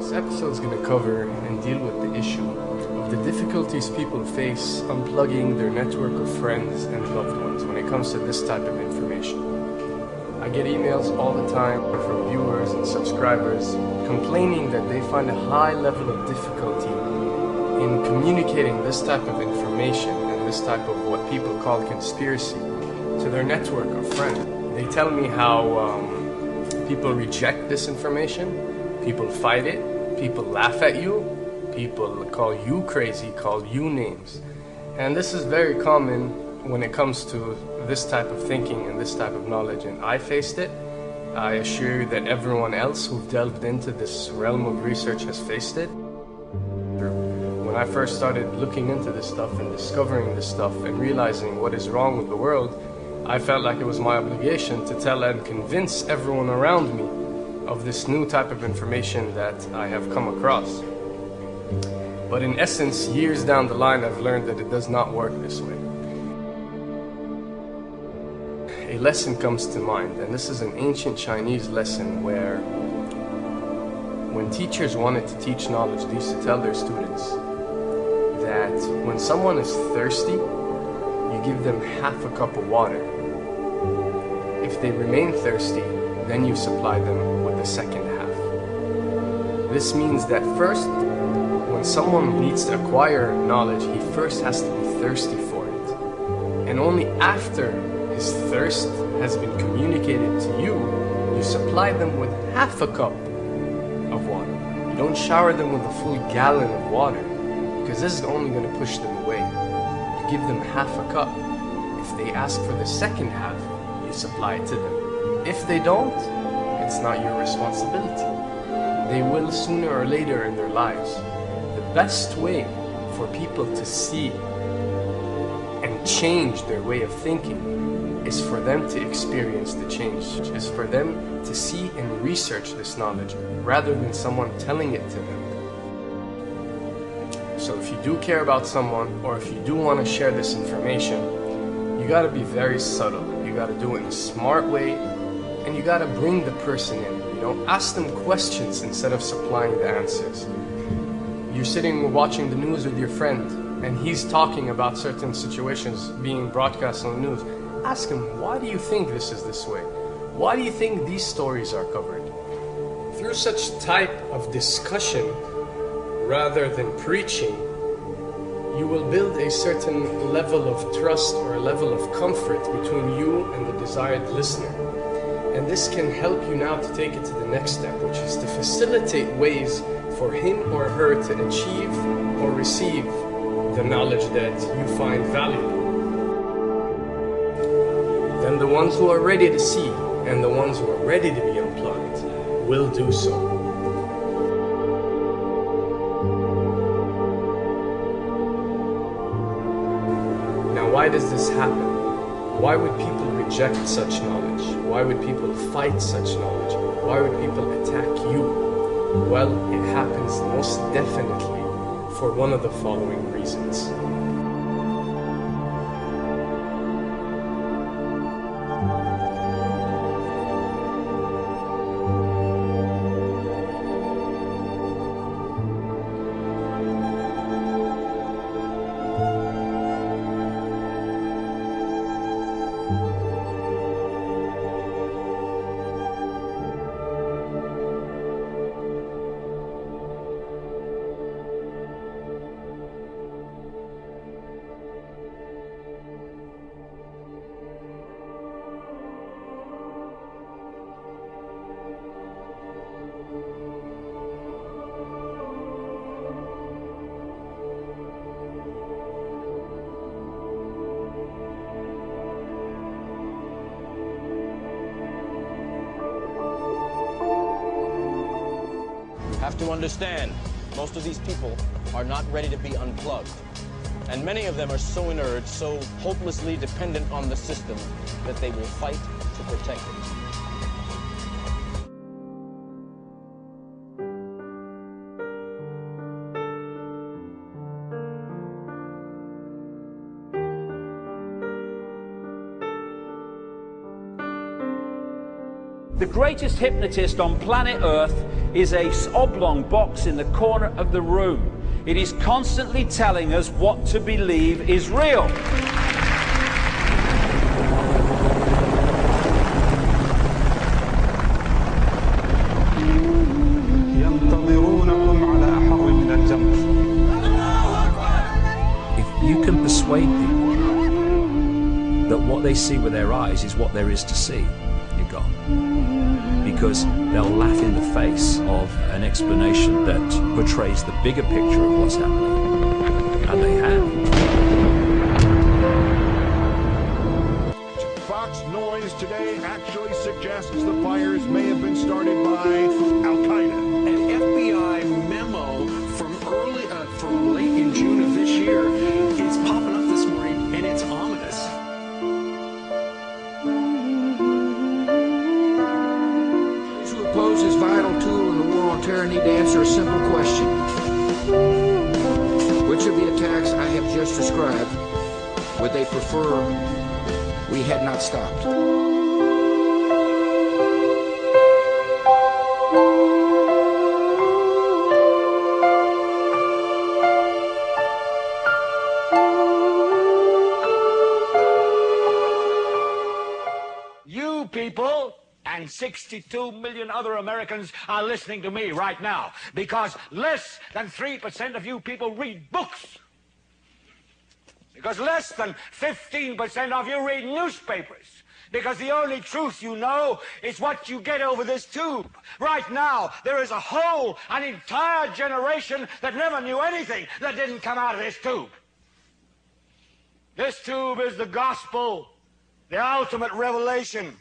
This episode is going to cover and deal with the issue of the difficulties people face unplugging their network of friends and loved ones when it comes to this type of information. I get emails all the time from viewers and subscribers complaining that they find a high level of difficulty in communicating this type of information and this type of what people call conspiracy to their network of friends. They tell me how people reject this information, people fight it, people laugh at you, people call you crazy, call you names. And this is very common when it comes to this type of thinking and this type of knowledge, and I faced it. I assure you that everyone else who've delved into this realm of research has faced it. When I first started looking into this stuff and discovering this stuff and realizing what is wrong with the world, I felt like it was my obligation to tell and convince everyone around me of this new type of information that I have come across. But in essence, years down the line, I've learned that it does not work this way. A lesson comes to mind, and this is an ancient Chinese lesson where when teachers wanted to teach knowledge, they used to tell their students that when someone is thirsty, you give them half a cup of water. If they remain thirsty, then you supply them with the second half. This means that first, when someone needs to acquire knowledge, he first has to be thirsty for it. And only after his thirst has been communicated to you, you supply them with half a cup of water. You don't shower them with a full gallon of water, because this is only going to push them away. You give them half a cup. If they ask for the second half, you supply it to them. If they don't, it's not your responsibility. They will sooner or later in their lives. The best way for people to see and change their way of thinking is for them to experience the change, is for them to see and research this knowledge rather than someone telling it to them. So if you do care about someone, or if you do want to share this information, you got to be very subtle. You got to do it in a smart way, and you got to bring the person in. You know, ask them questions instead of supplying the answers. You're sitting watching the news with your friend, and he's talking about certain situations being broadcast on the news. Ask him, why do you think this is this way? Why do you think these stories are covered? Through such type of discussion, rather than preaching, you will build a certain level of trust or a level of comfort between you and the desired listener. And this can help you now to take it to the next step, which is to facilitate ways for him or her to achieve or receive the knowledge that you find valuable. Then the ones who are ready to see and the ones who are ready to be unplugged will do so. Why does this happen? Why would people reject such knowledge? Why would people fight such knowledge? Why would people attack you? Well, it happens most definitely for one of the following reasons. Have to understand, most of these people are not ready to be unplugged. And many of them are so inert, so hopelessly dependent on the system, that they will fight to protect it. The greatest hypnotist on planet Earth is a oblong box in the corner of the room. It is constantly telling us what to believe is real. If you can persuade people that what they see with their eyes is what there is to see, you're gone. Because they'll laugh in the face of an explanation that portrays the bigger picture of what's happening. And they have. Fox noise today actually suggests the fires may have been started by Al-Qaeda. An FBI memo from late in June of this year is popping up this morning, and it's ominous. Those who oppose this vital tool in the war on terror need to answer a simple question. Which of the attacks I have just described would they prefer we had not stopped? You people and 62 million other Americans are listening to me right now because less than 3% of you people read books. Because less than 15% of you read newspapers. Because the only truth you know is what you get over this tube. Right now, there is an entire generation that never knew anything that didn't come out of this tube. This tube is the gospel, the ultimate revelation.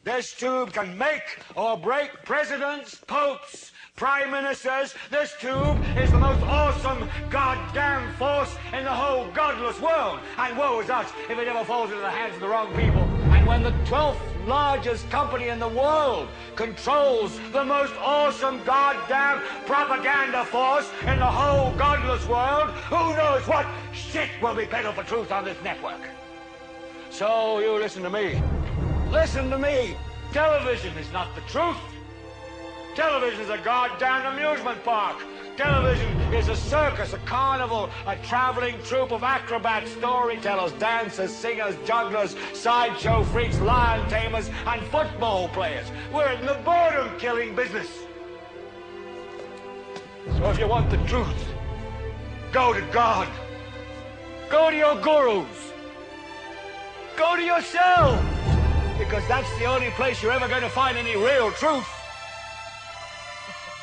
This tube can make or break presidents, popes, prime ministers. This tube is the most awesome goddamn force in the whole godless world. And woe is us if it ever falls into the hands of the wrong people. And when the 12th largest company in the world controls the most awesome goddamn propaganda force in the whole godless world, who knows what shit will be peddled for truth on this network. So you listen to me. Listen to me. Television is not the truth. Television is a goddamn amusement park. Television is a circus, a carnival, a traveling troupe of acrobats, storytellers, dancers, singers, jugglers, sideshow freaks, lion tamers, and football players. We're in the boredom-killing business. So if you want the truth, go to God. Go to your gurus. Go to yourselves. Because that's the only place you're ever going to find any real truth.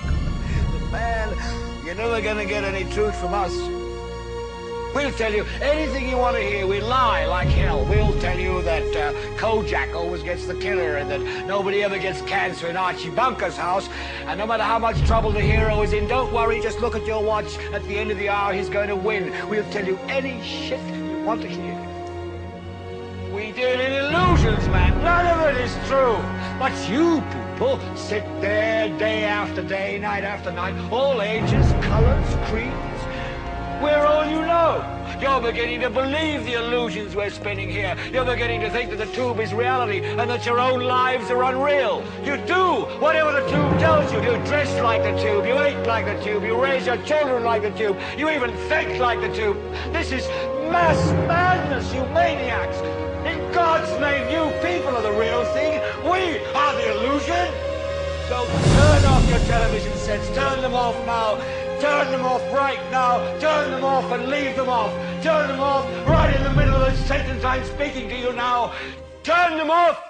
But man, you're never going to get any truth from us. We'll tell you anything you want to hear. We lie like hell. We'll tell you that Kojak always gets the killer and that nobody ever gets cancer in Archie Bunker's house. And no matter how much trouble the hero is in, don't worry, just look at your watch. At the end of the hour, he's going to win. We'll tell you any shit you want to hear. We deal in illusions, man. None of it is true. But you people sit there day after day, night after night, all ages, colors, creeds. We're all you know. You're beginning to believe the illusions we're spinning here. You're beginning to think that the tube is reality and that your own lives are unreal. You do whatever the tube tells you. You dress like the tube. You eat like the tube. You raise your children like the tube. You even think like the tube. This is mass madness, you maniacs. In God's name, you people are the real thing. We are the illusion. So turn off your television sets. Turn them off now. Turn them off right now. Turn them off and leave them off. Turn them off right in the middle of the sentence I'm speaking to you now. Turn them off.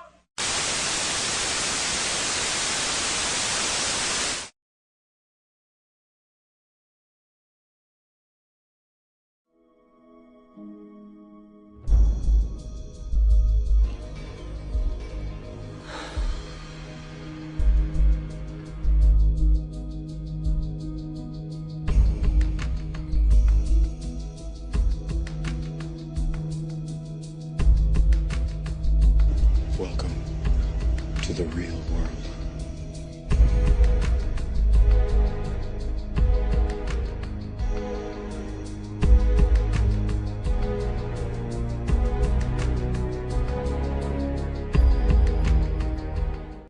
Welcome to the real world.